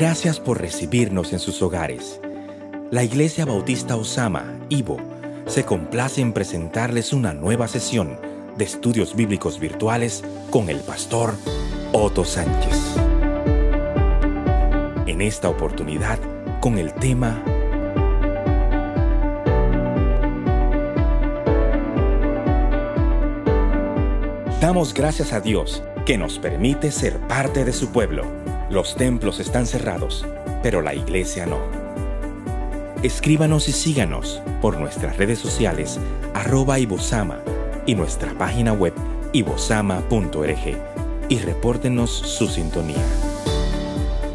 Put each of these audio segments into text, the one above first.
Gracias por recibirnos en sus hogares. La Iglesia Bautista Osama, Ibo, se complace en presentarles una nueva sesión de estudios bíblicos virtuales con el pastor Otto Sánchez. En esta oportunidad, con el tema Damos gracias a Dios que nos permite ser parte de su pueblo. Los templos están cerrados, pero la iglesia no. Escríbanos y síganos por nuestras redes sociales @ibosama y nuestra página web ibosama.org y repórtenos su sintonía.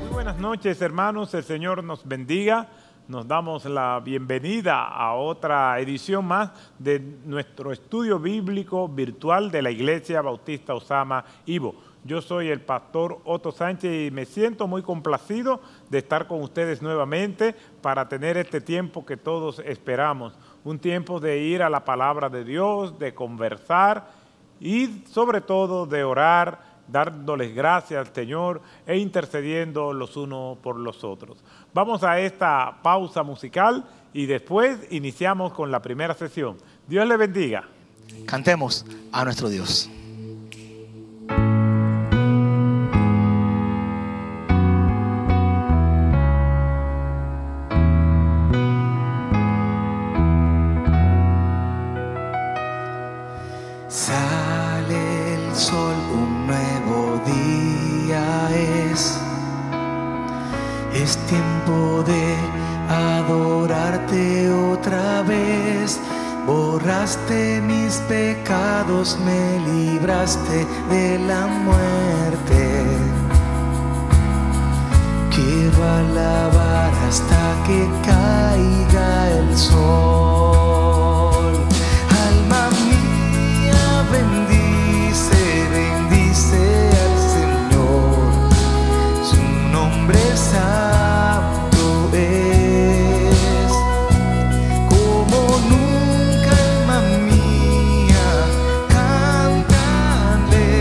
Muy buenas noches, hermanos. El Señor nos bendiga. Nos damos la bienvenida a otra edición más de nuestro estudio bíblico virtual de la Iglesia Bautista Osama, Ibo. Yo soy el pastor Otto Sánchez y me siento muy complacido de estar con ustedes nuevamente para tener este tiempo que todos esperamos. Un tiempo de ir a la palabra de Dios, de conversar y sobre todo de orar, dándoles gracias al Señor e intercediendo los unos por los otros. Vamos a esta pausa musical y después iniciamos con la primera sesión. Dios les bendiga. Cantemos a nuestro Dios. Sale el sol, un nuevo día es tiempo de adorarte otra vez. Borraste mis pecados, me libraste de la muerte. Quiero alabar hasta que caiga el sol. Alma mía, bendice, bendice al Señor. Su nombre santo es. Como nunca, alma mía, cántale.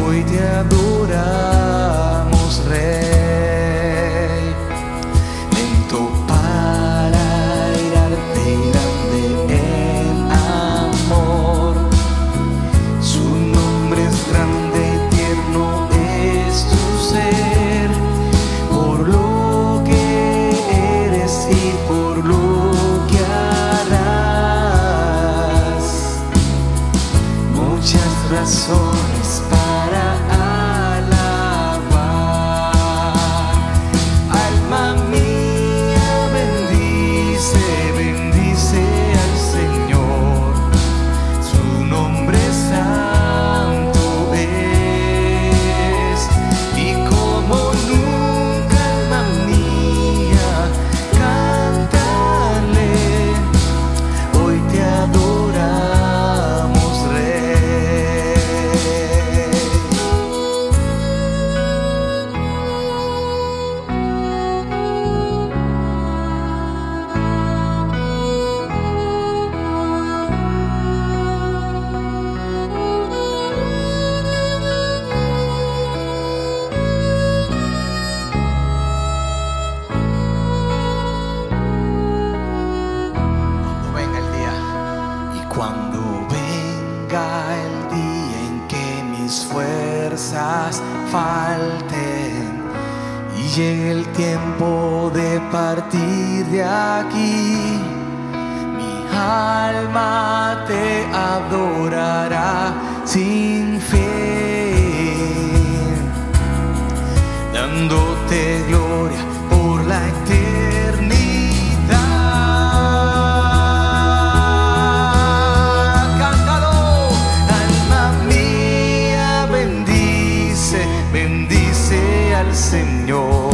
Hoy te adoramos, Rey. Lento para irarte, grande en amor. Su nombre es grande, tierno es tu ser. Por lo que eres y por lo que harás. Muchas razones para alabar. Alma mía, bendice, bendice al Señor. Su nombre santo es. Y como nunca, alma mía, cántale. Hoy te adoramos, Rey. Cuando venga el día, y cuando venga el día en que mis fuerzas falten y llegue el tiempo de partir de aquí, mi alma te adorará sin fin, dándote gloria por la eternidad. Cántalo, alma mía, bendice, bendice al Señor.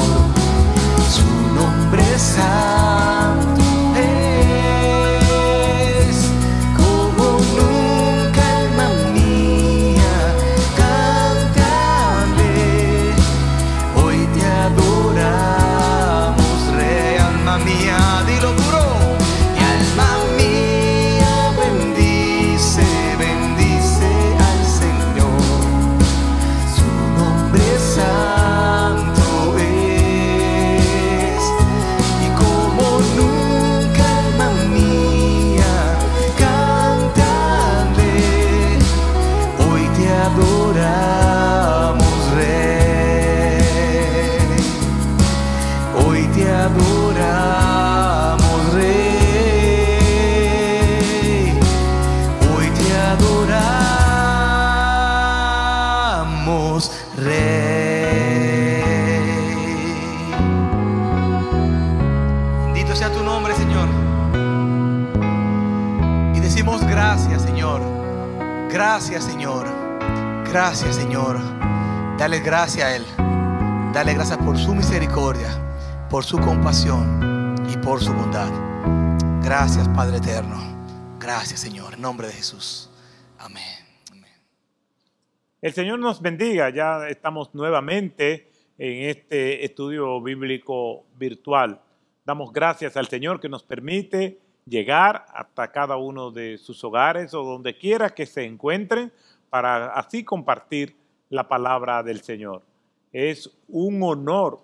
Su nombre santo es. Como nunca, alma mía, adoramos, Rey. Hoy te adoramos, Rey. Hoy te adoramos, Rey. Bendito sea tu nombre, Señor. Y decimos gracias, Señor. Gracias, Señor. Gracias, Señor. Dale gracias a Él. Dale gracias por su misericordia, por su compasión y por su bondad. Gracias, Padre eterno. Gracias, Señor. En nombre de Jesús. Amén. Amén. El Señor nos bendiga. Ya estamos nuevamente en este estudio bíblico virtual. Damos gracias al Señor que nos permite llegar hasta cada uno de sus hogares o donde quiera que se encuentren para así compartir la palabra del Señor. Es un honor,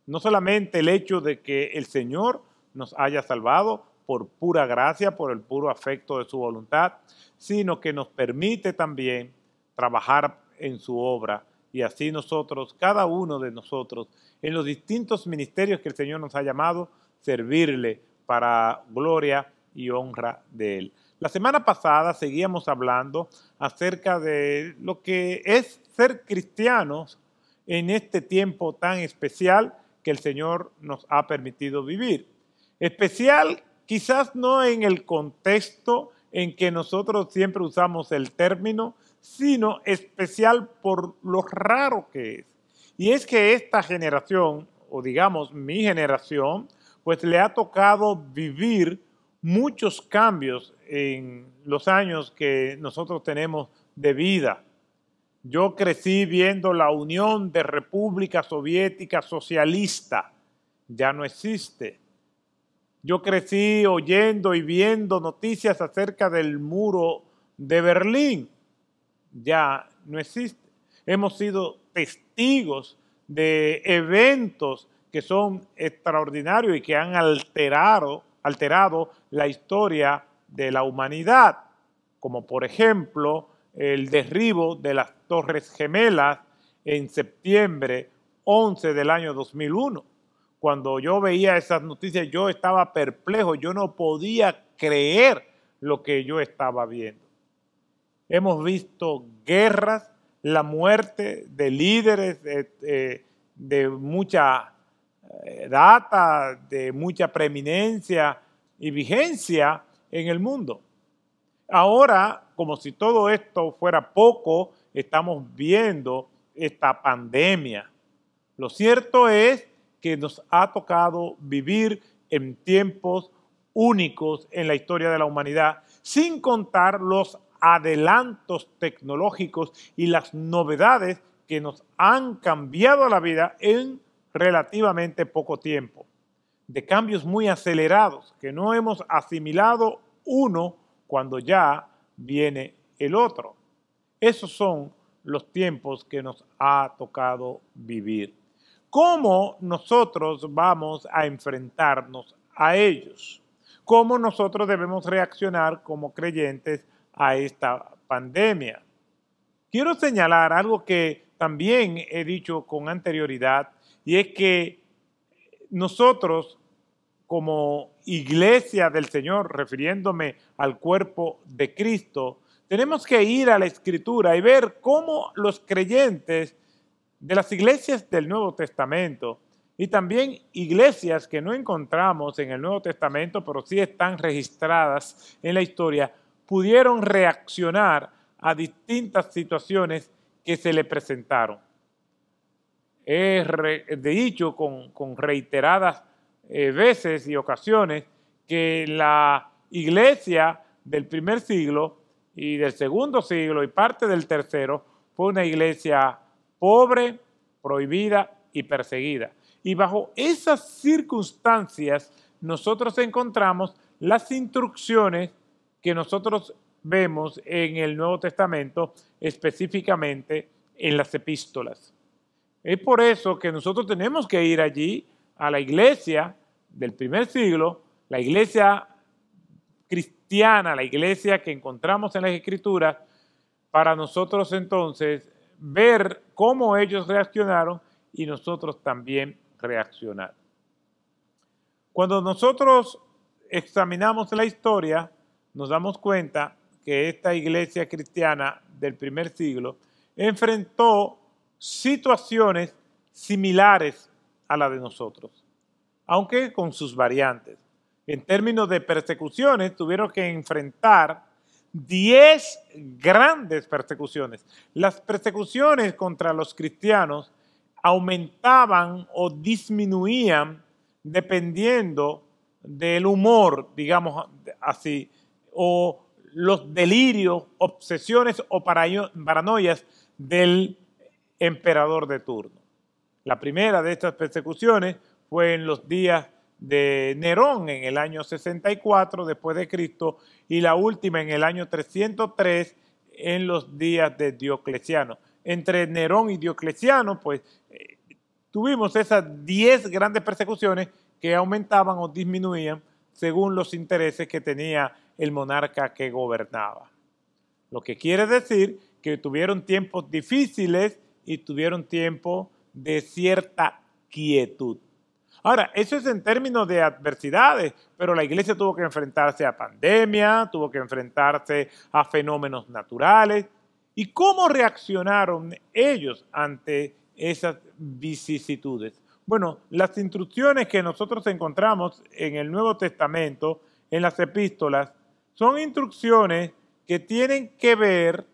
no solamente el hecho de que el Señor nos haya salvado por pura gracia, por el puro afecto de su voluntad, sino que nos permite también trabajar en su obra y así nosotros, cada uno de nosotros, en los distintos ministerios que el Señor nos ha llamado, servirle para gloria y honra de Él. La semana pasada seguíamos hablando acerca de lo que es ser cristianos en este tiempo tan especial que el Señor nos ha permitido vivir. Especial quizás no en el contexto en que nosotros siempre usamos el término, sino especial por lo raro que es. Y es que esta generación, o digamos mi generación, pues le ha tocado vivir muchos cambios en los años que nosotros tenemos de vida. Yo crecí viendo la Unión de República Soviética Socialista, ya no existe. Yo crecí oyendo y viendo noticias acerca del muro de Berlín, ya no existe. Hemos sido testigos de eventos que son extraordinarios y que han alterado la historia de la humanidad, como por ejemplo el derribo de las Torres Gemelas en septiembre 11 del año 2001. Cuando yo veía esas noticias yo estaba perplejo, yo no podía creer lo que yo estaba viendo. Hemos visto guerras, la muerte de líderes de mucha data, de mucha preeminencia y vigencia en el mundo. Ahora, como si todo esto fuera poco, estamos viendo esta pandemia. Lo cierto es que nos ha tocado vivir en tiempos únicos en la historia de la humanidad, sin contar los adelantos tecnológicos y las novedades que nos han cambiado la vida en relativamente poco tiempo, de cambios muy acelerados que no hemos asimilado uno cuando ya viene el otro. Esos son los tiempos que nos ha tocado vivir. ¿Cómo nosotros vamos a enfrentarnos a ellos? ¿Cómo nosotros debemos reaccionar como creyentes a esta pandemia? Quiero señalar algo que también he dicho con anterioridad, y es que nosotros como iglesia del Señor, refiriéndome al cuerpo de Cristo, tenemos que ir a la Escritura y ver cómo los creyentes de las iglesias del Nuevo Testamento y también iglesias que no encontramos en el Nuevo Testamento, pero sí están registradas en la historia, pudieron reaccionar a distintas situaciones que se le presentaron. He dicho con reiteradas veces y ocasiones que la iglesia del primer siglo y del segundo siglo y parte del tercero fue una iglesia pobre, prohibida y perseguida. Y bajo esas circunstancias nosotros encontramos las instrucciones que nosotros vemos en el Nuevo Testamento, específicamente en las epístolas. Es por eso que nosotros tenemos que ir allí a la iglesia del primer siglo, la iglesia cristiana, la iglesia que encontramos en las Escrituras, para nosotros entonces ver cómo ellos reaccionaron y nosotros también reaccionar. Cuando nosotros examinamos la historia, nos damos cuenta que esta iglesia cristiana del primer siglo enfrentó situaciones similares a la de nosotros, aunque con sus variantes. En términos de persecuciones, tuvieron que enfrentar 10 grandes persecuciones. Las persecuciones contra los cristianos aumentaban o disminuían dependiendo del humor, digamos así, o los delirios, obsesiones o paranoias del emperador de turno. La primera de estas persecuciones fue en los días de Nerón en el año 64 después de Cristo y la última en el año 303 en los días de Diocleciano. Entre Nerón y Diocleciano, pues tuvimos esas 10 grandes persecuciones que aumentaban o disminuían según los intereses que tenía el monarca que gobernaba. Lo que quiere decir que tuvieron tiempos difíciles y tuvieron tiempos de cierta quietud. Ahora, eso es en términos de adversidades, pero la iglesia tuvo que enfrentarse a pandemia, tuvo que enfrentarse a fenómenos naturales. ¿Y cómo reaccionaron ellos ante esas vicisitudes? Bueno, las instrucciones que nosotros encontramos en el Nuevo Testamento, en las epístolas, son instrucciones que tienen que ver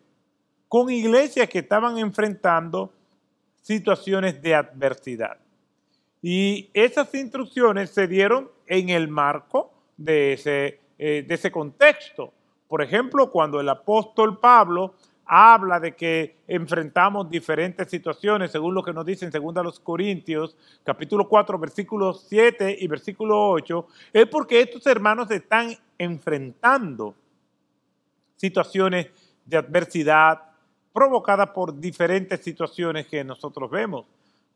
con iglesias que estaban enfrentando situaciones de adversidad. Y esas instrucciones se dieron en el marco de ese contexto. Por ejemplo, cuando el apóstol Pablo habla de que enfrentamos diferentes situaciones, según lo que nos dice en 2 Corintios, capítulo 4, versículos 7 y versículo 8, es porque estos hermanos están enfrentando situaciones de adversidad provocadas por diferentes situaciones que nosotros vemos.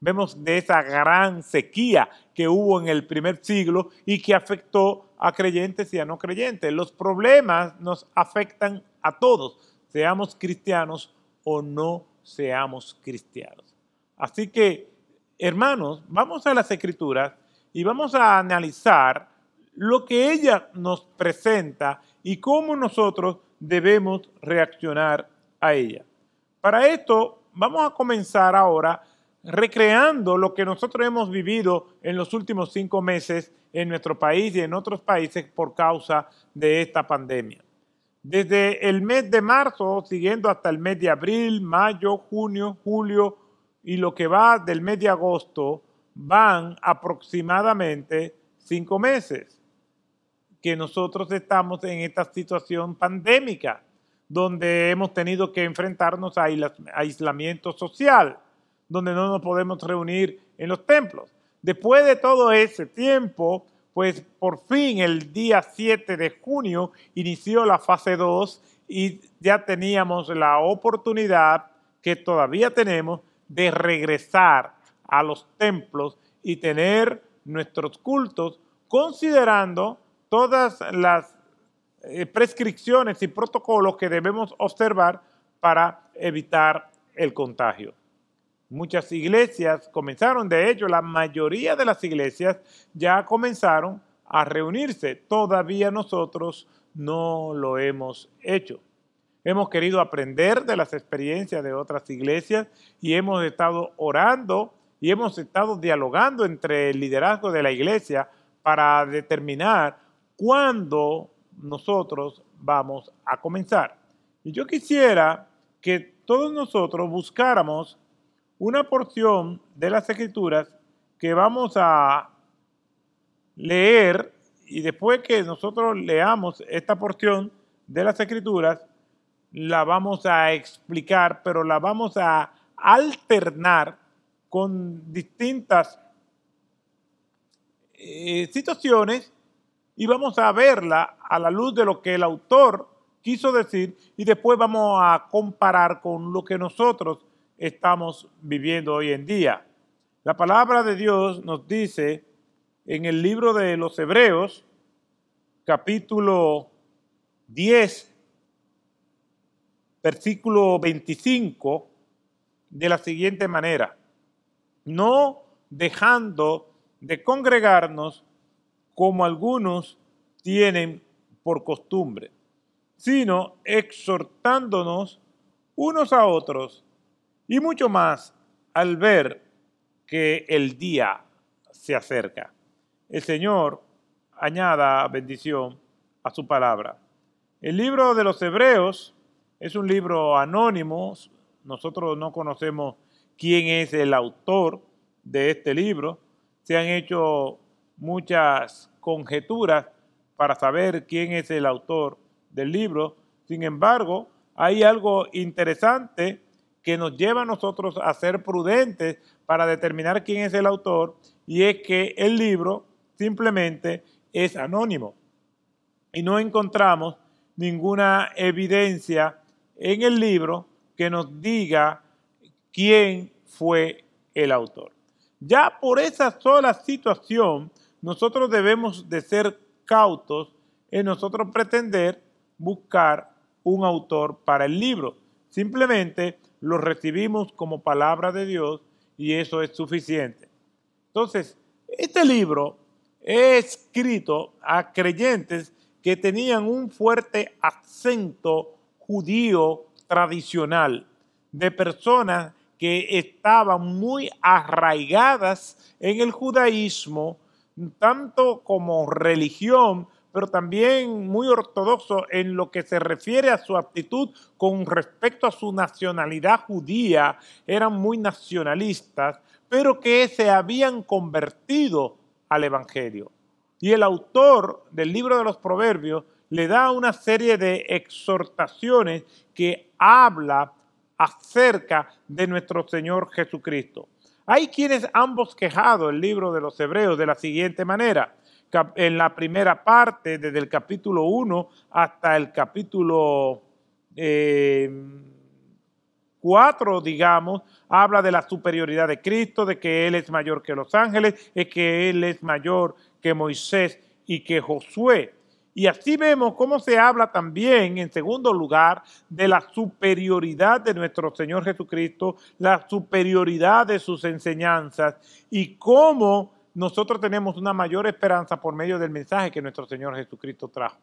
Vemos de esa gran sequía que hubo en el primer siglo y que afectó a creyentes y a no creyentes. Los problemas nos afectan a todos, seamos cristianos o no seamos cristianos. Así que, hermanos, vamos a las Escrituras y vamos a analizar lo que ella nos presenta y cómo nosotros debemos reaccionar a ella. Para esto, vamos a comenzar ahora recreando lo que nosotros hemos vivido en los últimos 5 meses en nuestro país y en otros países por causa de esta pandemia. Desde el mes de marzo, siguiendo hasta el mes de abril, mayo, junio, julio y lo que va del mes de agosto, van aproximadamente 5 meses que nosotros estamos en esta situación pandémica, donde hemos tenido que enfrentarnos a aislamiento social, donde no nos podemos reunir en los templos. Después de todo ese tiempo, pues por fin el día 7 de junio inició la fase 2 y ya teníamos la oportunidad, que todavía tenemos, de regresar a los templos y tener nuestros cultos considerando todas las prescripciones y protocolos que debemos observar para evitar el contagio. Muchas iglesias comenzaron, de hecho, la mayoría de las iglesias ya comenzaron a reunirse. Todavía nosotros no lo hemos hecho. Hemos querido aprender de las experiencias de otras iglesias y hemos estado orando y hemos estado dialogando entre el liderazgo de la iglesia para determinar cuándo nosotros vamos a comenzar. Y yo quisiera que todos nosotros buscáramos una porción de las Escrituras que vamos a leer y después que nosotros leamos esta porción de las Escrituras, la vamos a explicar, pero la vamos a alternar con distintas situaciones y vamos a verla a la luz de lo que el autor quiso decir y después vamos a comparar con lo que nosotros estamos viviendo hoy en día. La palabra de Dios nos dice en el libro de los Hebreos, capítulo 10, versículo 25, de la siguiente manera: no dejando de congregarnos como algunos tienen por costumbre, sino exhortándonos unos a otros, y mucho más al ver que el día se acerca. El Señor añada bendición a su palabra. El libro de los Hebreos es un libro anónimo. Nosotros no conocemos quién es el autor de este libro. Se han hecho muchas conjeturas para saber quién es el autor del libro. Sin embargo, hay algo interesante que nos lleva a nosotros a ser prudentes para determinar quién es el autor, y es que el libro simplemente es anónimo y no encontramos ninguna evidencia en el libro que nos diga quién fue el autor. Ya por esa sola situación, nosotros debemos de ser cautos en nosotros pretender buscar un autor para el libro. Simplemente lo recibimos como palabra de Dios y eso es suficiente. Entonces, este libro es escrito a creyentes que tenían un fuerte acento judío tradicional, de personas que estaban muy arraigadas en el judaísmo, tanto como religión, pero también muy ortodoxo en lo que se refiere a su actitud con respecto a su nacionalidad judía. Eran muy nacionalistas, pero que se habían convertido al Evangelio. Y el autor del libro de los Proverbios le da una serie de exhortaciones que habla acerca de nuestro Señor Jesucristo. Hay quienes han bosquejado el libro de los Hebreos de la siguiente manera. En la primera parte, desde el capítulo 1 hasta el capítulo 4, digamos, habla de la superioridad de Cristo, de que Él es mayor que los ángeles, de que Él es mayor que Moisés y que Josué. Y así vemos cómo se habla también, en segundo lugar, de la superioridad de nuestro Señor Jesucristo, la superioridad de sus enseñanzas y cómo nosotros tenemos una mayor esperanza por medio del mensaje que nuestro Señor Jesucristo trajo.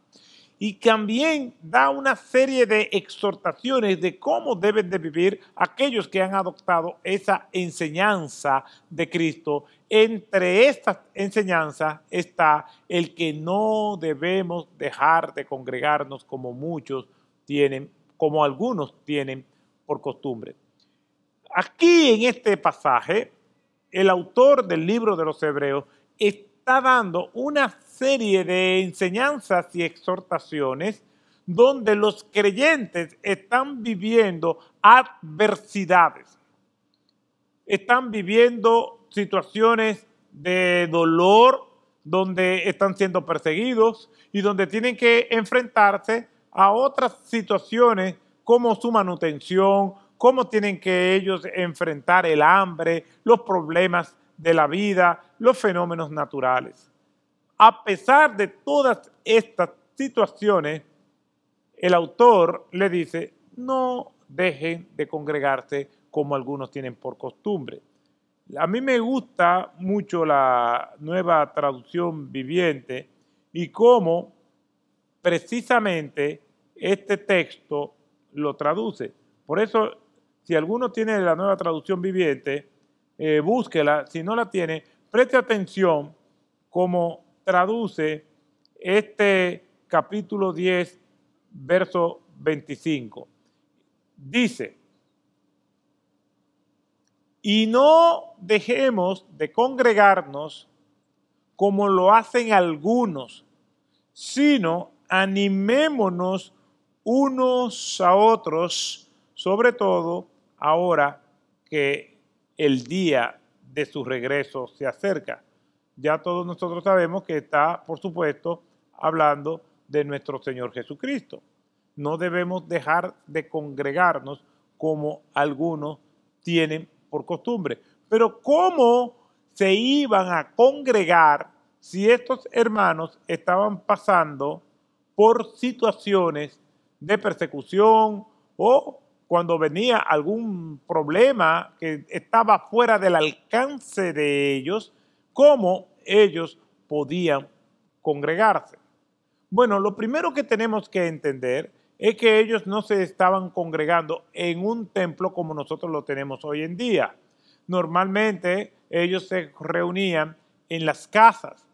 Y también da una serie de exhortaciones de cómo deben de vivir aquellos que han adoptado esa enseñanza de Cristo. Entre estas enseñanzas está el que no debemos dejar de congregarnos como muchos tienen, como algunos tienen por costumbre. Aquí en este pasaje, el autor del libro de los Hebreos está dando una serie de enseñanzas y exhortaciones donde los creyentes están viviendo adversidades, están viviendo situaciones de dolor, donde están siendo perseguidos y donde tienen que enfrentarse a otras situaciones como su manutención, cómo tienen que ellos enfrentar el hambre, los problemas de la vida, los fenómenos naturales. A pesar de todas estas situaciones, el autor le dice, no dejen de congregarse como algunos tienen por costumbre. A mí me gusta mucho la Nueva Traducción Viviente y cómo precisamente este texto lo traduce. Por eso, si alguno tiene la Nueva Traducción Viviente, búsquela. Si no la tiene, preste atención cómo traduce este capítulo 10, verso 25. Dice, y no dejemos de congregarnos como lo hacen algunos, sino animémonos unos a otros, sobre todo ahora que el día de su regreso se acerca. Ya todos nosotros sabemos que está, por supuesto, hablando de nuestro Señor Jesucristo. No debemos dejar de congregarnos como algunos tienen por costumbre. Pero ¿cómo se iban a congregar si estos hermanos estaban pasando por situaciones de persecución, o cuando venía algún problema que estaba fuera del alcance de ellos, cómo ellos podían congregarse. Bueno, lo primero que tenemos que entender es que ellos no se estaban congregando en un templo como nosotros lo tenemos hoy en día. Normalmente ellos se reunían en las casas,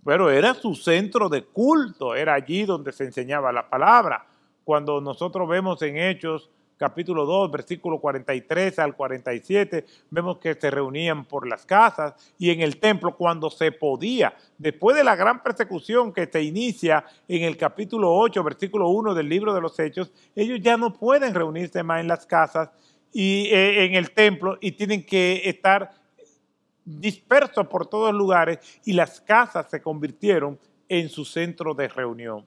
pero era su centro de culto, era allí donde se enseñaba la palabra. Cuando nosotros vemos en Hechos capítulo 2, versículo 43 al 47, vemos que se reunían por las casas y en el templo cuando se podía. Después de la gran persecución que se inicia en el capítulo 8, versículo 1 del libro de los Hechos, ellos ya no pueden reunirse más en las casas y en el templo y tienen que estar dispersos por todos lugares y las casas se convirtieron en su centro de reunión.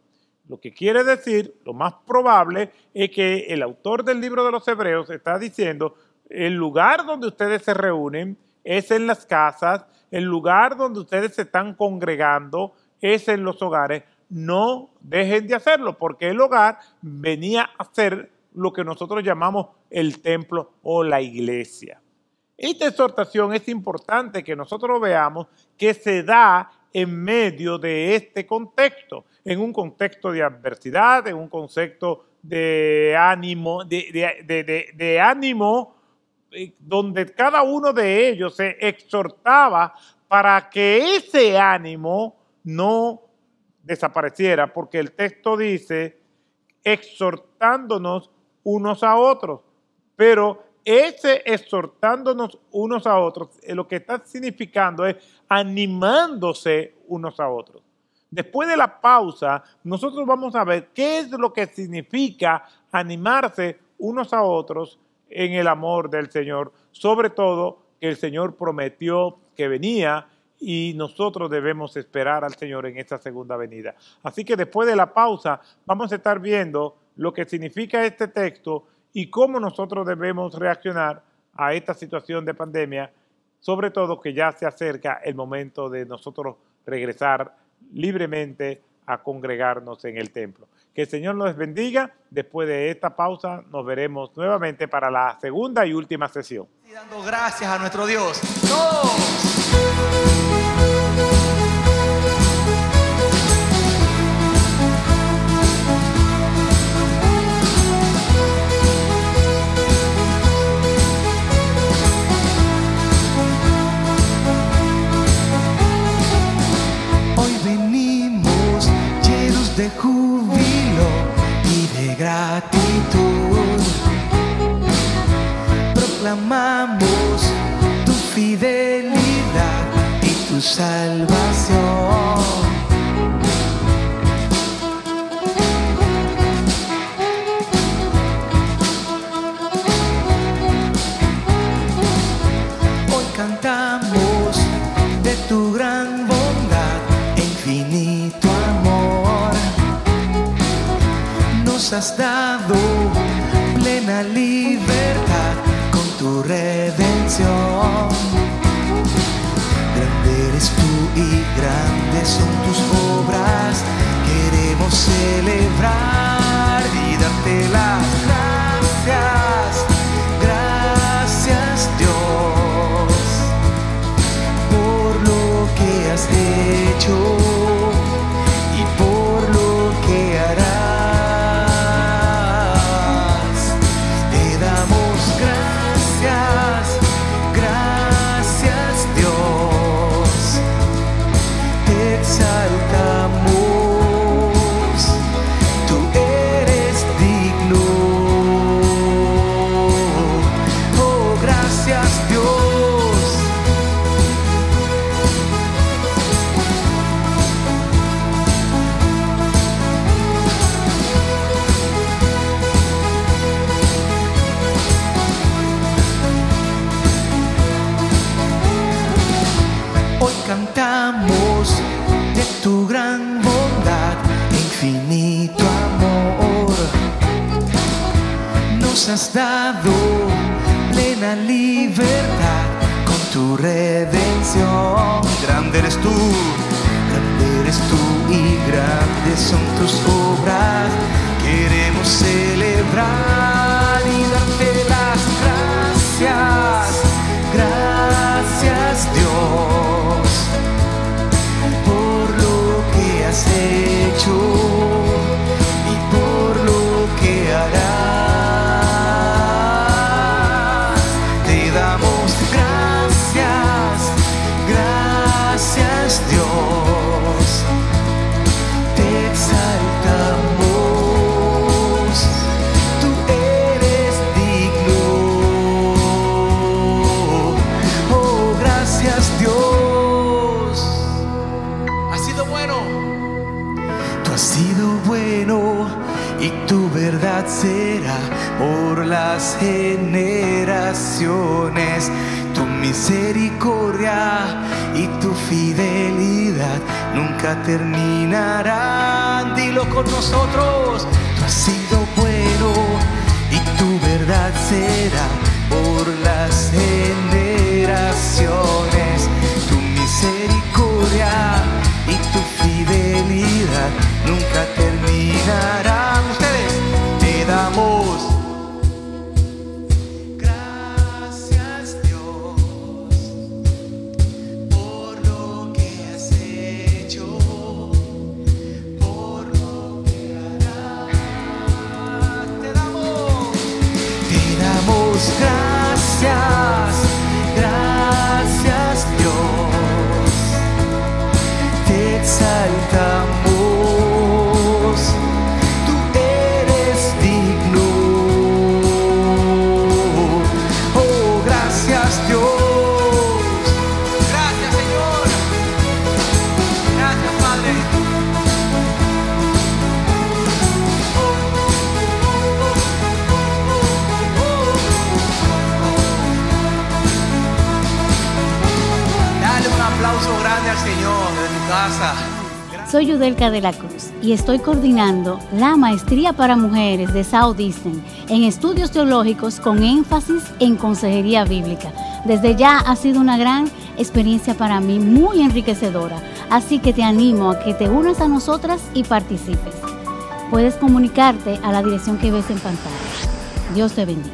Lo que quiere decir, lo más probable, es que el autor del libro de los Hebreos está diciendo, el lugar donde ustedes se reúnen es en las casas, el lugar donde ustedes se están congregando es en los hogares. No dejen de hacerlo, porque el hogar venía a ser lo que nosotros llamamos el templo o la iglesia. Esta exhortación es importante que nosotros veamos que se da en medio de este contexto, en un contexto de adversidad, en un concepto de ánimo, de ánimo, donde cada uno de ellos se exhortaba para que ese ánimo no desapareciera, porque el texto dice, exhortándonos unos a otros, pero ese exhortándonos unos a otros, lo que está significando es animándose unos a otros. Después de la pausa, nosotros vamos a ver qué es lo que significa animarse unos a otros en el amor del Señor. Sobre todo que el Señor prometió que venía y nosotros debemos esperar al Señor en esta segunda venida. Así que después de la pausa vamos a estar viendo lo que significa este texto y cómo nosotros debemos reaccionar a esta situación de pandemia, sobre todo que ya se acerca el momento de nosotros regresar libremente a congregarnos en el templo. Que el Señor nos bendiga. Después de esta pausa nos veremos nuevamente para la segunda y última sesión. Y dando gracias a nuestro Dios. ¡Todos! De júbilo y de gratitud, proclamamos tu fidelidad y tu salvación. Hoy cantamos de tu gran bondad e infinito amor. Nos has dado plena libertad con tu redención. Grande eres tú y grandes son tus obras. Queremos celebrar y darte las gracias. Gracias, Dios, por lo que has hecho y por lo que harás. Cantamos de tu gran bondad e infinito amor. Nos has dado plena libertad con tu redención. Grande eres tú y grandes son tus obras. Queremos celebrar las generaciones. Tu misericordia y tu fidelidad nunca terminarán. Dilo con nosotros: tú has sido bueno y tu verdad será por las generaciones. Tu misericordia y tu fidelidad nunca terminarán. Ustedes, te damos gracias, Dios, por lo que has hecho, por lo que harás. Te damos gracias, gracias, Dios. Te exaltamos, tú eres digno. Oh, gracias, Dios. Gracias, Señor. Gracias, Padre. Dale un aplauso grande al Señor de tu casa. Soy Yudelka de la Cruz y estoy coordinando la maestría para mujeres de Southeastern en estudios teológicos con énfasis en consejería bíblica. Desde ya ha sido una gran experiencia para mí, muy enriquecedora, así que te animo a que te unas a nosotras y participes. Puedes comunicarte a la dirección que ves en pantalla. Dios te bendiga.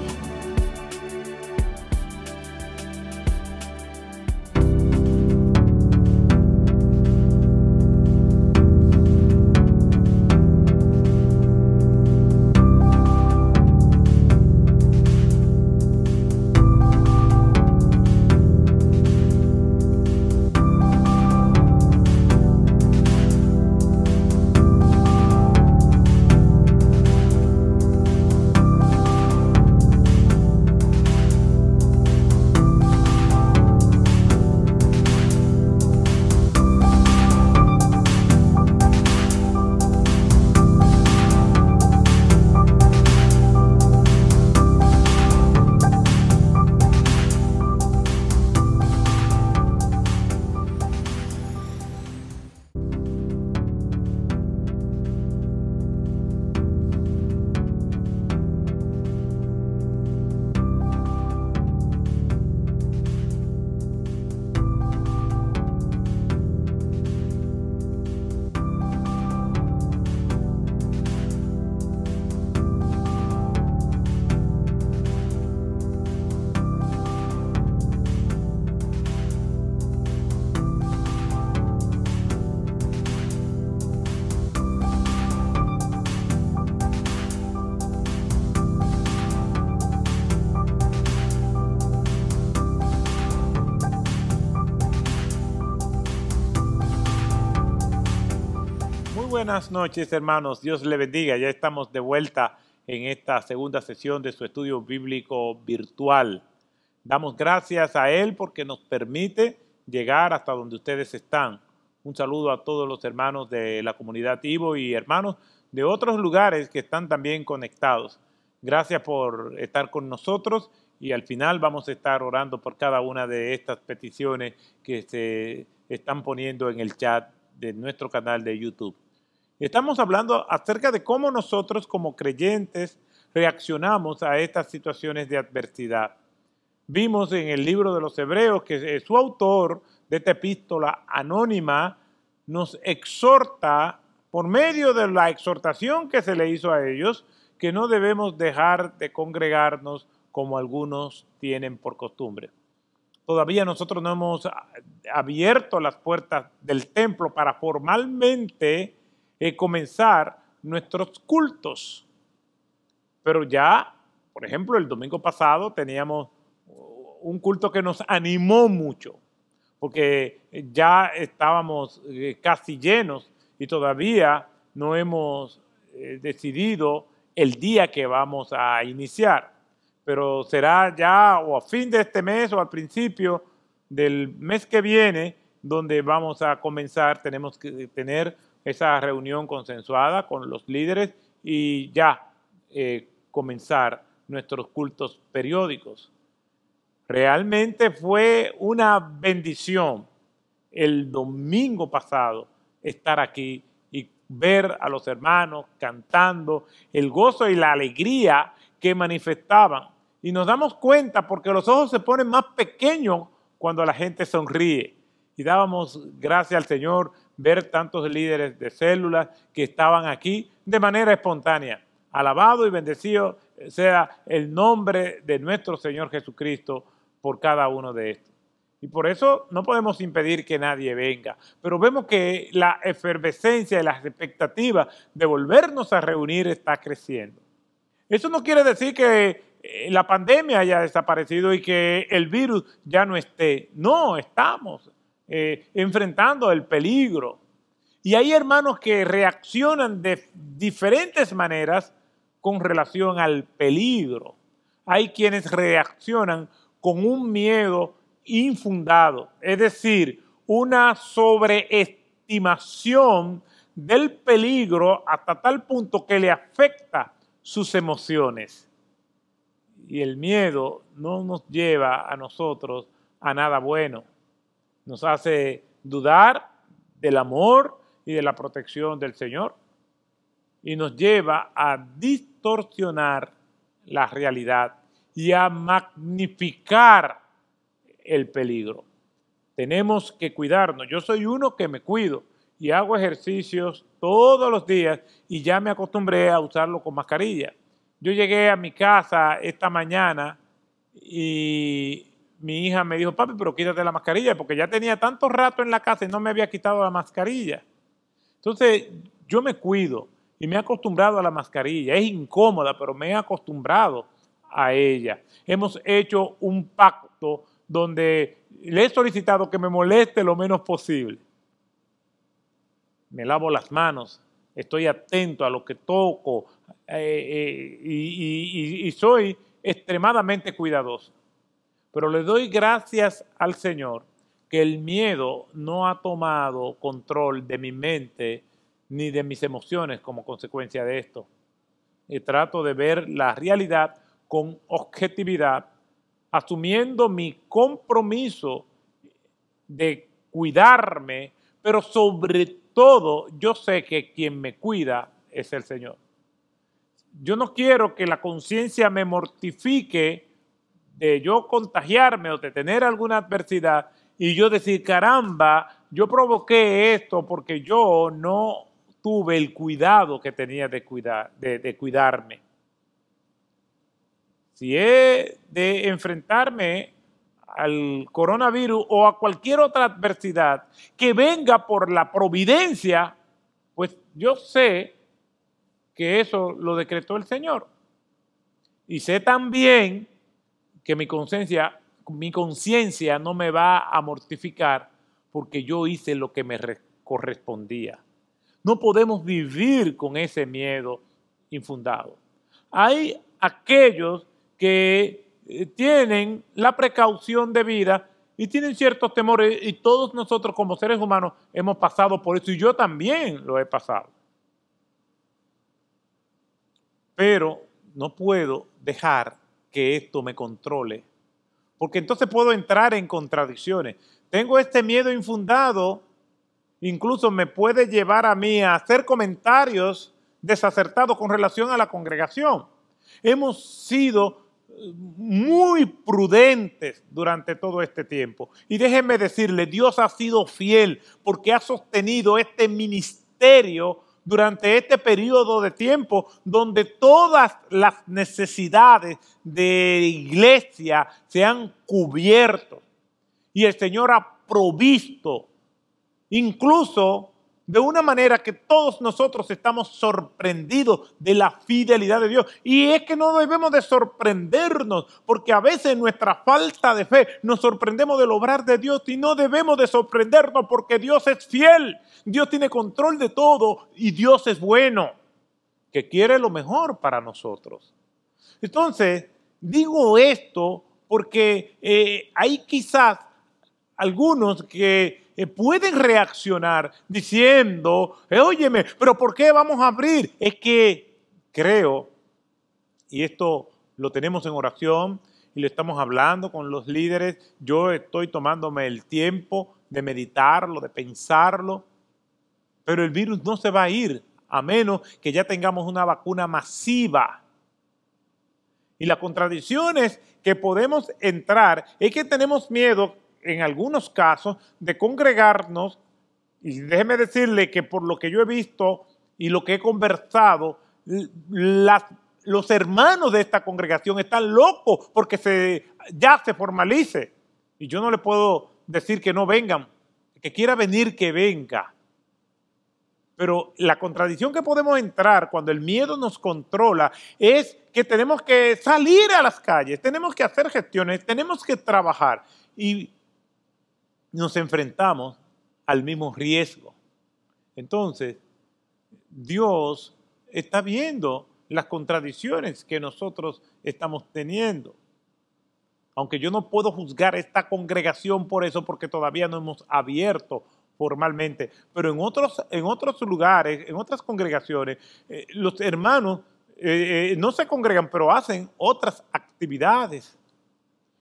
Buenas noches, hermanos. Dios le bendiga. Ya estamos de vuelta en esta segunda sesión de su estudio bíblico virtual. Damos gracias a Él porque nos permite llegar hasta donde ustedes están. Un saludo a todos los hermanos de la comunidad Ivo y hermanos de otros lugares que están también conectados. Gracias por estar con nosotros y al final vamos a estar orando por cada una de estas peticiones que se están poniendo en el chat de nuestro canal de YouTube. Estamos hablando acerca de cómo nosotros como creyentes reaccionamos a estas situaciones de adversidad. Vimos en el libro de los Hebreos que su autor de esta epístola anónima nos exhorta, por medio de la exhortación que se le hizo a ellos, que no debemos dejar de congregarnos como algunos tienen por costumbre. Todavía nosotros no hemos abierto las puertas del templo para formalmente comenzar nuestros cultos. Pero ya, por ejemplo, el domingo pasado teníamos un culto que nos animó mucho, porque ya estábamos casi llenos y todavía no hemos decidido el día que vamos a iniciar. Pero será ya o a fin de este mes o al principio del mes que viene donde vamos a comenzar. Tenemos que tener esa reunión consensuada con los líderes y ya comenzar nuestros cultos periódicos. Realmente fue una bendición el domingo pasado estar aquí y ver a los hermanos cantando, el gozo y la alegría que manifestaban. Y nos damos cuenta porque los ojos se ponen más pequeños cuando la gente sonríe. Y dábamos gracias al Señor ver tantos líderes de células que estaban aquí de manera espontánea. Alabado y bendecido sea el nombre de nuestro Señor Jesucristo por cada uno de estos. Y por eso no podemos impedir que nadie venga. Pero vemos que la efervescencia y las expectativas de volvernos a reunir está creciendo. Eso no quiere decir que la pandemia haya desaparecido y que el virus ya no esté. No, estamos enfrentando el peligro. Y hay hermanos que reaccionan de diferentes maneras con relación al peligro. Hay quienes reaccionan con un miedo infundado, es decir, una sobreestimación del peligro hasta tal punto que le afecta sus emociones. Y el miedo no nos lleva a nosotros a nada bueno. Nos hace dudar del amor y de la protección del Señor. Y nos lleva a distorsionar la realidad y a magnificar el peligro. Tenemos que cuidarnos. Yo soy uno que me cuido y hago ejercicios todos los días y ya me acostumbré a usarlo con mascarilla. Yo llegué a mi casa esta mañana y mi hija me dijo, papi, pero quítate la mascarilla, porque ya tenía tanto rato en la casa y no me había quitado la mascarilla. Entonces, yo me cuido y me he acostumbrado a la mascarilla. Es incómoda, pero me he acostumbrado a ella. Hemos hecho un pacto donde le he solicitado que me moleste lo menos posible. Me lavo las manos, estoy atento a lo que toco y soy extremadamente cuidadoso. Pero le doy gracias al Señor que el miedo no ha tomado control de mi mente ni de mis emociones como consecuencia de esto. Y trato de ver la realidad con objetividad, asumiendo mi compromiso de cuidarme, pero sobre todo yo sé que quien me cuida es el Señor. Yo no quiero que la conciencia me mortifique de yo contagiarme o de tener alguna adversidad y yo decir, caramba, yo provoqué esto porque yo no tuve el cuidado que tenía de cuidarme. Si he de enfrentarme al coronavirus o a cualquier otra adversidad que venga por la providencia, pues yo sé que eso lo decretó el Señor. Y sé también que mi conciencia no me va a mortificar porque yo hice lo que me correspondía. No podemos vivir con ese miedo infundado. Hay aquellos que tienen la precaución debida y tienen ciertos temores y todos nosotros como seres humanos hemos pasado por eso y yo también lo he pasado. Pero no puedo dejar que esto me controle, porque entonces puedo entrar en contradicciones. Tengo este miedo infundado, incluso me puede llevar a mí a hacer comentarios desacertados con relación a la congregación. Hemos sido muy prudentes durante todo este tiempo. Y déjenme decirle, Dios ha sido fiel porque ha sostenido este ministerio durante este periodo de tiempo donde todas las necesidades de iglesia se han cubierto. Y el Señor ha provisto, incluso de una manera que todos nosotros estamos sorprendidos de la fidelidad de Dios. Y es que no debemos de sorprendernos, porque a veces nuestra falta de fe nos sorprendemos del obrar de Dios y no debemos de sorprendernos porque Dios es fiel. Dios tiene control de todo y Dios es bueno, que quiere lo mejor para nosotros. Entonces, digo esto porque hay quizás algunos que pueden reaccionar diciendo, óyeme, pero ¿por qué vamos a abrir? Es que creo, y esto lo tenemos en oración y lo estamos hablando con los líderes. Yo estoy tomándome el tiempo de meditarlo, de pensarlo, pero el virus no se va a ir a menos que ya tengamos una vacuna masiva. Y las contradicciones que podemos entrar es que tenemos miedo, en algunos casos, de congregarnos. Y déjeme decirle que por lo que yo he visto y lo que he conversado, los hermanos de esta congregación están locos porque ya se formalice. Y yo no le puedo decir que no vengan, que quiera venir, que venga. Pero la contradicción que podemos entrar cuando el miedo nos controla es que tenemos que salir a las calles, tenemos que hacer gestiones, tenemos que trabajar y nos enfrentamos al mismo riesgo. Entonces, Dios está viendo las contradicciones que nosotros estamos teniendo. Aunque yo no puedo juzgar esta congregación por eso, porque todavía no hemos abierto formalmente, pero en otros lugares, en otras congregaciones, los hermanos no se congregan, pero hacen otras actividades.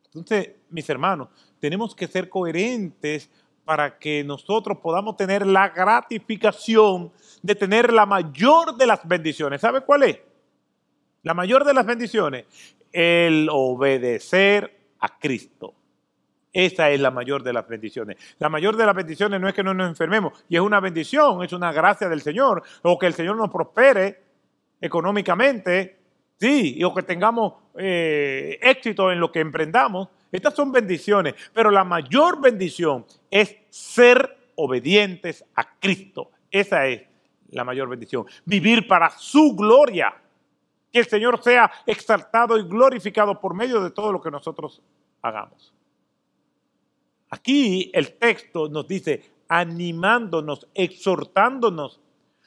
Entonces, mis hermanos, tenemos que ser coherentes para que nosotros podamos tener la gratificación de tener la mayor de las bendiciones. ¿Sabe cuál es? La mayor de las bendiciones, el obedecer a Cristo. Esa es la mayor de las bendiciones. La mayor de las bendiciones no es que no nos enfermemos, y es una bendición, es una gracia del Señor, o que el Señor nos prospere económicamente, sí, o que tengamos éxito en lo que emprendamos. Estas son bendiciones, pero la mayor bendición es ser obedientes a Cristo. Esa es la mayor bendición. Vivir para su gloria. Que el Señor sea exaltado y glorificado por medio de todo lo que nosotros hagamos. Aquí el texto nos dice, animándonos, exhortándonos.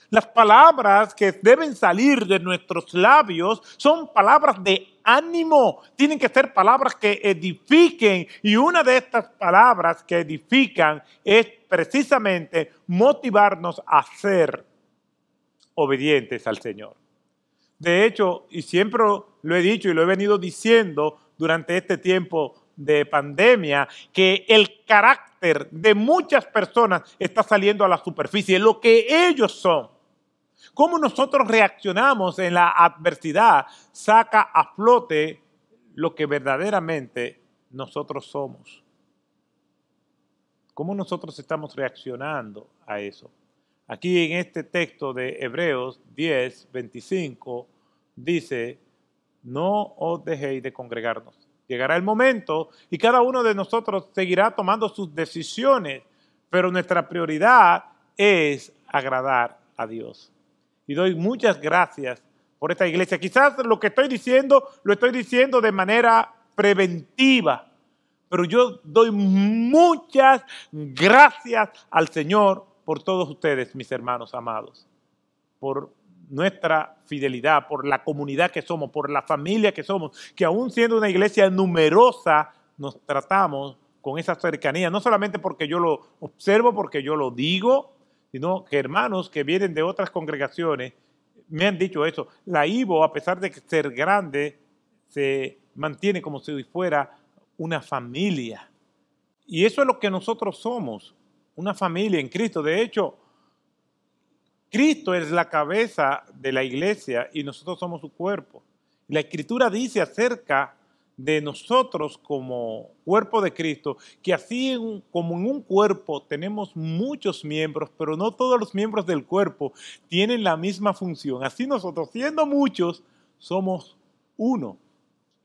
Las palabras que deben salir de nuestros labios son palabras de ánimo. Tienen que ser palabras que edifiquen. Y una de estas palabras que edifican es precisamente motivarnos a ser obedientes al Señor. De hecho, y siempre lo he dicho y lo he venido diciendo durante este tiempo de pandemia, que el carácter de muchas personas está saliendo a la superficie, lo que ellos son. Cómo nosotros reaccionamos en la adversidad saca a flote lo que verdaderamente nosotros somos. ¿Cómo nosotros estamos reaccionando a eso? Aquí en este texto de Hebreos 10, 25, dice, no os dejéis de congregarnos. Llegará el momento y cada uno de nosotros seguirá tomando sus decisiones, pero nuestra prioridad es agradar a Dios. Y doy muchas gracias por esta iglesia. Quizás lo que estoy diciendo, lo estoy diciendo de manera preventiva, pero yo doy muchas gracias al Señor por todos ustedes, mis hermanos amados, por nuestra fidelidad, por la comunidad que somos, por la familia que somos, que aún siendo una iglesia numerosa, nos tratamos con esa cercanía, no solamente porque yo lo observo, porque yo lo digo, sino que hermanos que vienen de otras congregaciones me han dicho eso. La IVO, a pesar de ser grande, se mantiene como si fuera una familia. Y eso es lo que nosotros somos, una familia en Cristo. De hecho, Cristo es la cabeza de la iglesia y nosotros somos su cuerpo. La Escritura dice acerca de nosotros como cuerpo de Cristo, que así como en un cuerpo tenemos muchos miembros, pero no todos los miembros del cuerpo tienen la misma función. Así nosotros, siendo muchos, somos uno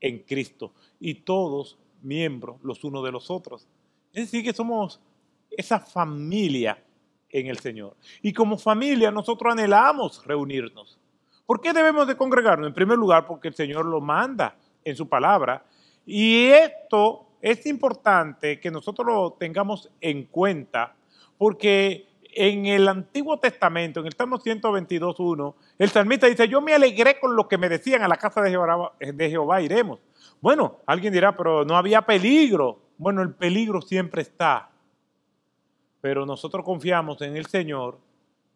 en Cristo y todos miembros los unos de los otros. Es decir, que somos esa familia en el Señor. Y como familia nosotros anhelamos reunirnos. ¿Por qué debemos de congregarnos? En primer lugar, porque el Señor lo manda en su palabra. Y esto es importante que nosotros lo tengamos en cuenta, porque en el Antiguo Testamento, en el Salmo 122:1, el salmista dice, yo me alegré con lo que me decían, a la casa de Jehová iremos. Bueno, alguien dirá, pero no había peligro. Bueno, el peligro siempre está. Pero nosotros confiamos en el Señor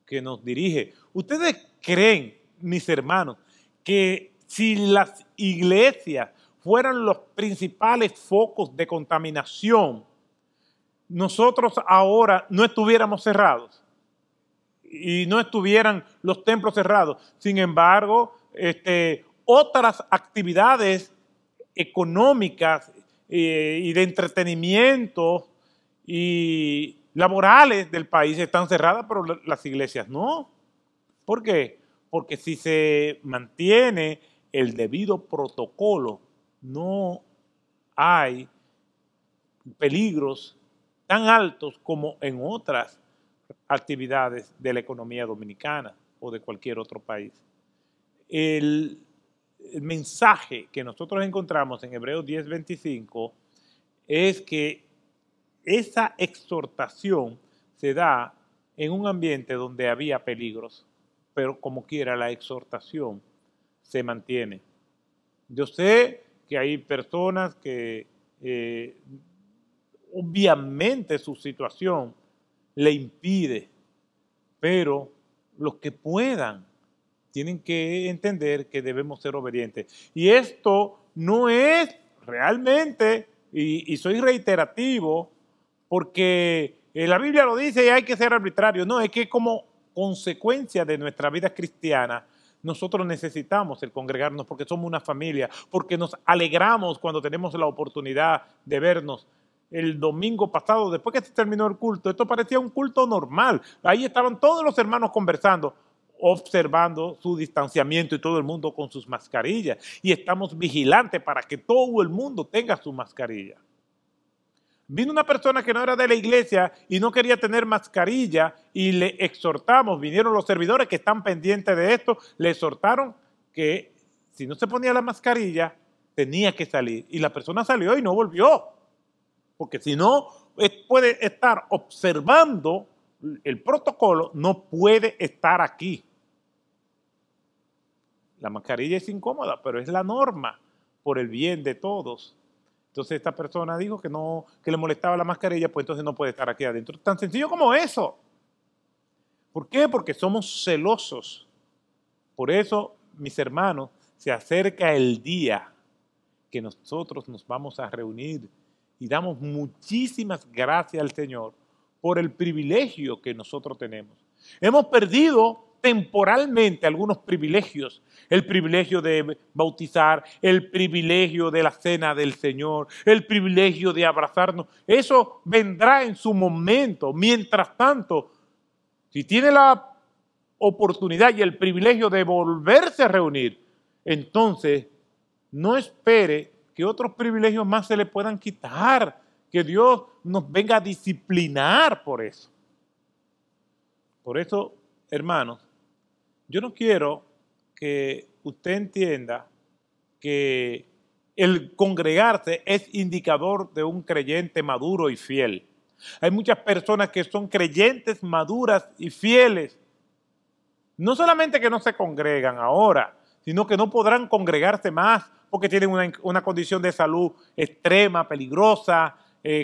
que nos dirige. ¿Ustedes creen, mis hermanos, que Si las iglesias fueran los principales focos de contaminación, nosotros ahora no estuviéramos cerrados y no estuvieran los templos cerrados. Sin embargo, otras actividades económicas y de entretenimiento y laborales del país están cerradas, pero las iglesias no. ¿Por qué? Porque si se mantiene el debido protocolo, no hay peligros tan altos como en otras actividades de la economía dominicana o de cualquier otro país. El mensaje que nosotros encontramos en Hebreos 10:25 es que esa exhortación se da en un ambiente donde había peligros, pero como quiera la exhortación se mantiene. Yo sé que hay personas que obviamente su situación le impide, pero los que puedan tienen que entender que debemos ser obedientes. Y esto no es realmente, y soy reiterativo, porque la Biblia lo dice y hay que ser arbitrario. No, es que como consecuencia de nuestra vida cristiana, nosotros necesitamos el congregarnos porque somos una familia, porque nos alegramos cuando tenemos la oportunidad de vernos. El domingo pasado, después que se terminó el culto, esto parecía un culto normal. Ahí estaban todos los hermanos conversando, observando su distanciamiento y todo el mundo con sus mascarillas. Y estamos vigilantes para que todo el mundo tenga su mascarilla. Vino una persona que no era de la iglesia y no quería tener mascarilla y le exhortamos, vinieron los servidores que están pendientes de esto, le exhortaron que si no se ponía la mascarilla tenía que salir. Y la persona salió y no volvió. Porque si no puede estar observando el protocolo, no puede estar aquí. La mascarilla es incómoda, pero es la norma por el bien de todos. Entonces esta persona dijo que no, que le molestaba la mascarilla, pues entonces no puede estar aquí adentro. Tan sencillo como eso. ¿Por qué? Porque somos celosos. Por eso, mis hermanos, se acerca el día que nosotros nos vamos a reunir y damos muchísimas gracias al Señor por el privilegio que nosotros tenemos. Hemos perdido temporalmente algunos privilegios, el privilegio de bautizar, el privilegio de la cena del Señor, el privilegio de abrazarnos. Eso vendrá en su momento. Mientras tanto, si tiene la oportunidad y el privilegio de volverse a reunir, entonces no espere que otros privilegios más se le puedan quitar, que Dios nos venga a disciplinar por eso. Por eso, hermanos, yo no quiero que usted entienda que el congregarse es indicador de un creyente maduro y fiel. Hay muchas personas que son creyentes maduras y fieles. No solamente que no se congregan ahora, sino que no podrán congregarse más porque tienen una condición de salud extrema, peligrosa,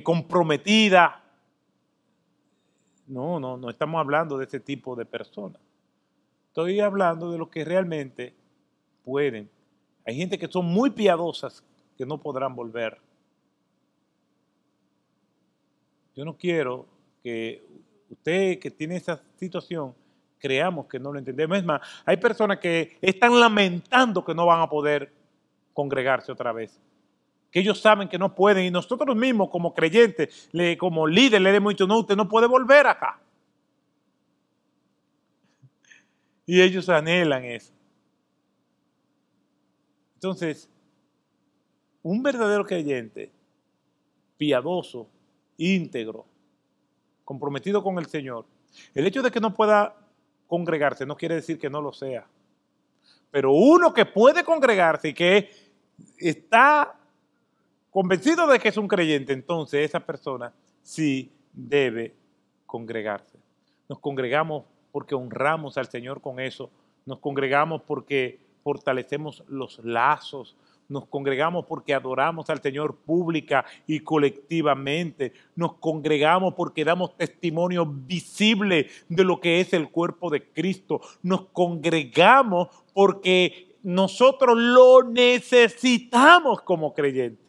comprometida. No estamos hablando de ese tipo de personas. Estoy hablando de los que realmente pueden. Hay gente que son muy piadosas que no podrán volver. Yo no quiero que usted que tiene esa situación creamos que no lo entendemos. Es más, hay personas que están lamentando que no van a poder congregarse otra vez. Que ellos saben que no pueden y nosotros mismos como creyentes, como líderes le hemos dicho, no, usted no puede volver acá. Y ellos anhelan eso. Entonces, un verdadero creyente, piadoso, íntegro, comprometido con el Señor, el hecho de que no pueda congregarse no quiere decir que no lo sea. Pero uno que puede congregarse y que está convencido de que es un creyente, entonces esa persona sí debe congregarse. Nos congregamos porque honramos al Señor con eso. Nos congregamos porque fortalecemos los lazos. Nos congregamos porque adoramos al Señor pública y colectivamente. Nos congregamos porque damos testimonio visible de lo que es el cuerpo de Cristo. Nos congregamos porque nosotros lo necesitamos como creyentes.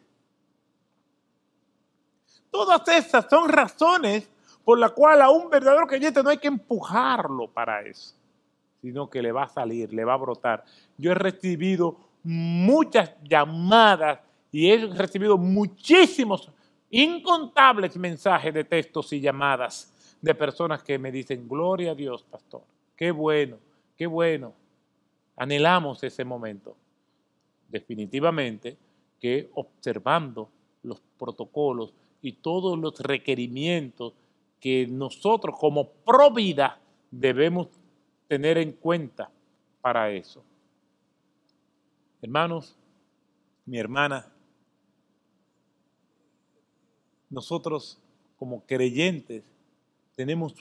Todas esas son razones por las cuales a un verdadero creyente no hay que empujarlo para eso, sino que le va a salir, le va a brotar. Yo he recibido muchas llamadas y he recibido muchísimos, incontables mensajes de textos y llamadas de personas que me dicen, gloria a Dios, pastor, qué bueno, qué bueno. Anhelamos ese momento. Definitivamente que observando los protocolos y todos los requerimientos que nosotros como Provida debemos tener en cuenta para eso. Hermanos, mi hermana, nosotros como creyentes tenemos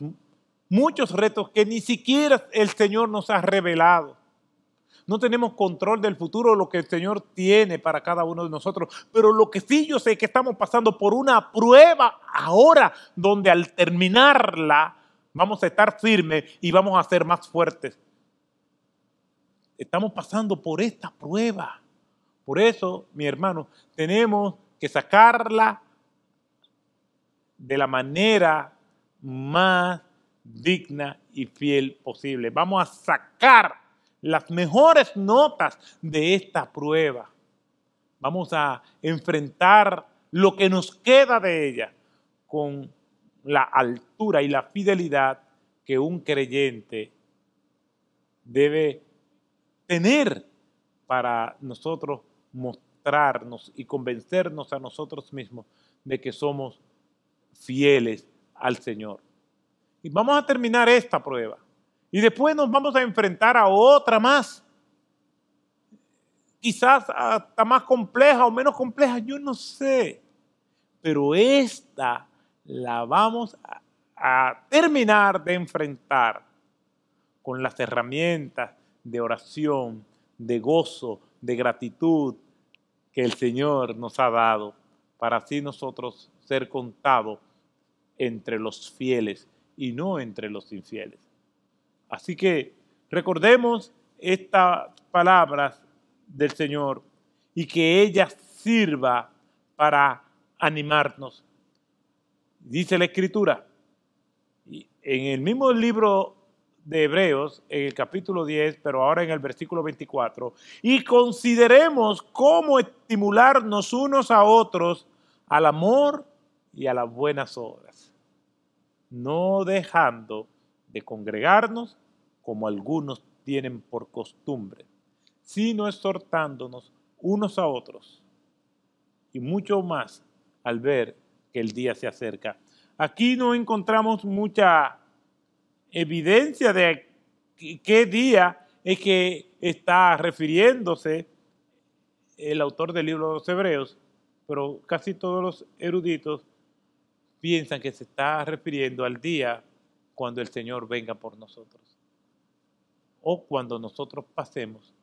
muchos retos que ni siquiera el Señor nos ha revelado. No tenemos control del futuro, lo que el Señor tiene para cada uno de nosotros. Pero lo que sí yo sé es que estamos pasando por una prueba ahora, donde al terminarla vamos a estar firmes y vamos a ser más fuertes. Estamos pasando por esta prueba. Por eso, mi hermano, tenemos que sacarla de la manera más digna y fiel posible. Vamos a sacar las mejores notas de esta prueba. Vamos a enfrentar lo que nos queda de ella con la altura y la fidelidad que un creyente debe tener para nosotros mostrarnos y convencernos a nosotros mismos de que somos fieles al Señor. Y vamos a terminar esta prueba. Y después nos vamos a enfrentar a otra más. Quizás hasta más compleja o menos compleja, yo no sé. Pero esta la vamos a terminar de enfrentar con las herramientas de oración, de gozo, de gratitud que el Señor nos ha dado para así nosotros ser contados entre los fieles y no entre los infieles. Así que recordemos estas palabras del Señor y que ellas sirva para animarnos. Dice la Escritura, en el mismo libro de Hebreos, en el capítulo 10, pero ahora en el versículo 24, y consideremos cómo estimularnos unos a otros al amor y a las buenas obras, no dejando de congregarnos como algunos tienen por costumbre, sino exhortándonos unos a otros, y mucho más al ver que el día se acerca. Aquí no encontramos mucha evidencia de qué día es que está refiriéndose el autor del libro de los Hebreos, pero casi todos los eruditos piensan que se está refiriendo al día cuando el Señor venga por nosotros o cuando nosotros pasemos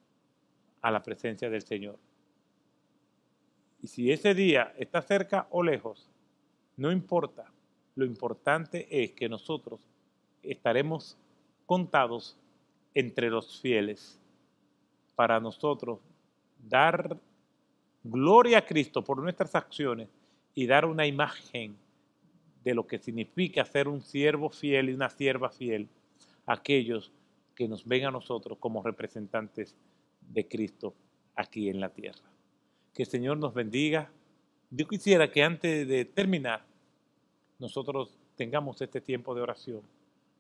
a la presencia del Señor. Y si ese día está cerca o lejos, no importa. Lo importante es que nosotros estaremos contados entre los fieles para nosotros dar gloria a Cristo por nuestras acciones y dar una imagen de lo que significa ser un siervo fiel y una sierva fiel a aquellos que nos ven a nosotros como representantes de Cristo aquí en la tierra. Que el Señor nos bendiga. Yo quisiera que antes de terminar, nosotros tengamos este tiempo de oración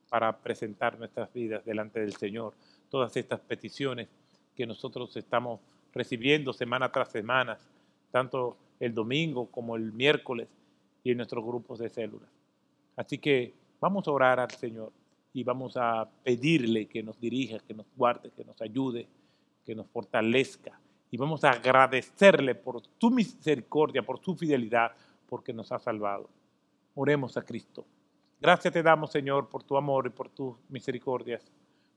para presentar nuestras vidas delante del Señor. Todas estas peticiones que nosotros estamos recibiendo semana tras semana, tanto el domingo como el miércoles y en nuestros grupos de células. Así que vamos a orar al Señor y vamos a pedirle que nos dirija, que nos guarde, que nos ayude, que nos fortalezca. Y vamos a agradecerle por tu misericordia, por tu fidelidad, porque nos ha salvado. Oremos a Cristo. Gracias te damos, Señor, por tu amor y por tus misericordias.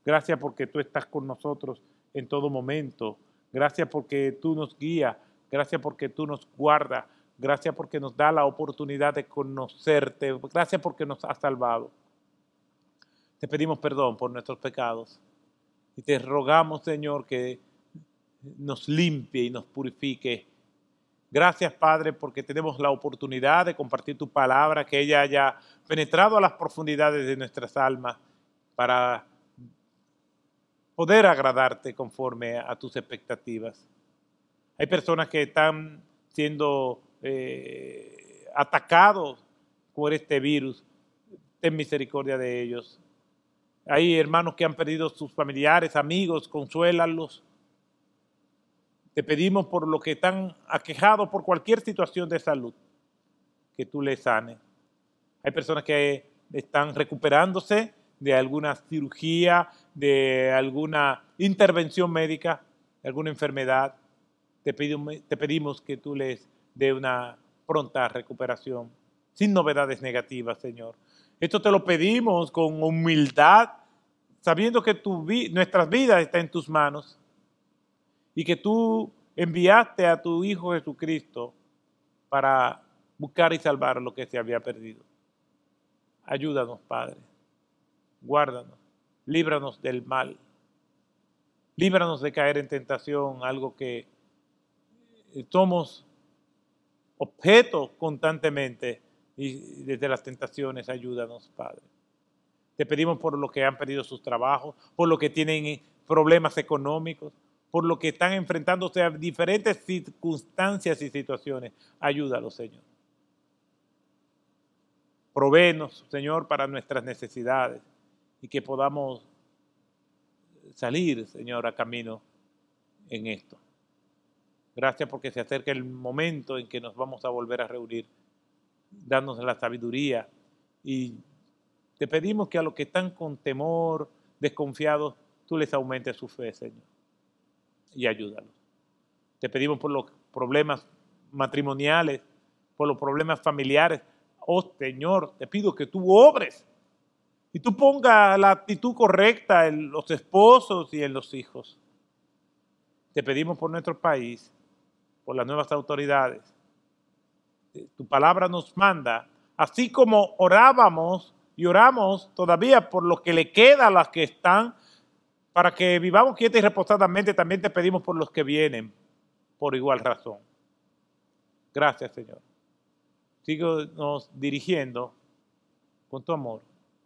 Gracias porque tú estás con nosotros en todo momento. Gracias porque tú nos guías. Gracias porque tú nos guardas. Gracias porque nos da la oportunidad de conocerte. Gracias porque nos has salvado. Te pedimos perdón por nuestros pecados. Y te rogamos, Señor, que nos limpie y nos purifique. Gracias, Padre, porque tenemos la oportunidad de compartir tu palabra, que ella haya penetrado a las profundidades de nuestras almas para poder agradarte conforme a tus expectativas. Hay personas que están siendo atacados por este virus. Ten misericordia de ellos. Hay hermanos que han perdido sus familiares, amigos, consuélalos. Te pedimos por lo que están aquejados por cualquier situación de salud, que tú les sanes. Hay personas que están recuperándose de alguna cirugía, de alguna intervención médica, de alguna enfermedad. Te pedimos que tú les dé una pronta recuperación, sin novedades negativas, Señor. Esto te lo pedimos con humildad, sabiendo que nuestras vidas están en tus manos y que tú enviaste a tu Hijo Jesucristo para buscar y salvar lo que se había perdido. Ayúdanos, Padre. Guárdanos. Líbranos del mal. Líbranos de caer en tentación, algo que somos objetos constantemente y desde las tentaciones. Ayúdanos, Padre. Te pedimos por los que han perdido sus trabajos, por los que tienen problemas económicos, por los que están enfrentándose a diferentes circunstancias y situaciones. Ayúdalos, Señor. Provéenos, Señor, para nuestras necesidades y que podamos salir, Señor, a camino en esto. Gracias porque se acerca el momento en que nos vamos a volver a reunir. Danos la sabiduría y te pedimos que a los que están con temor, desconfiados, tú les aumentes su fe, Señor, y ayúdalos. Te pedimos por los problemas matrimoniales, por los problemas familiares. Oh, Señor, te pido que tú obres y tú pongas la actitud correcta en los esposos y en los hijos. Te pedimos por nuestro país, por las nuevas autoridades. Tu palabra nos manda, así como orábamos y oramos todavía por los que le queda a las que están, para que vivamos quieta y reposadamente, también te pedimos por los que vienen por igual razón. Gracias, Señor. Síguenos dirigiendo con tu amor,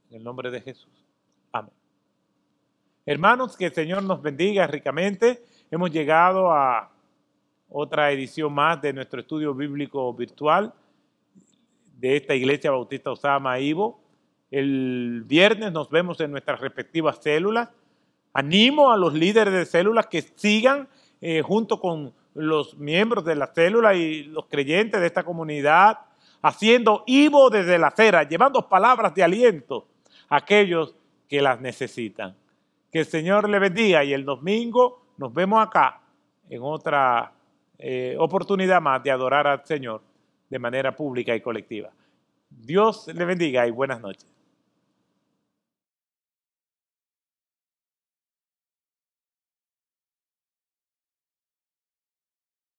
en el nombre de Jesús. Amén. Hermanos, que el Señor nos bendiga ricamente. Hemos llegado a otra edición más de nuestro estudio bíblico virtual de esta Iglesia Bautista Osama Ivo. El viernes nos vemos en nuestras respectivas células. Animo a los líderes de células que sigan junto con los miembros de la célula y los creyentes de esta comunidad, haciendo Ivo desde la acera, llevando palabras de aliento a aquellos que las necesitan. Que el Señor le bendiga y el domingo nos vemos acá en otra oportunidad más de adorar al Señor de manera pública y colectiva. Dios le bendiga y buenas noches.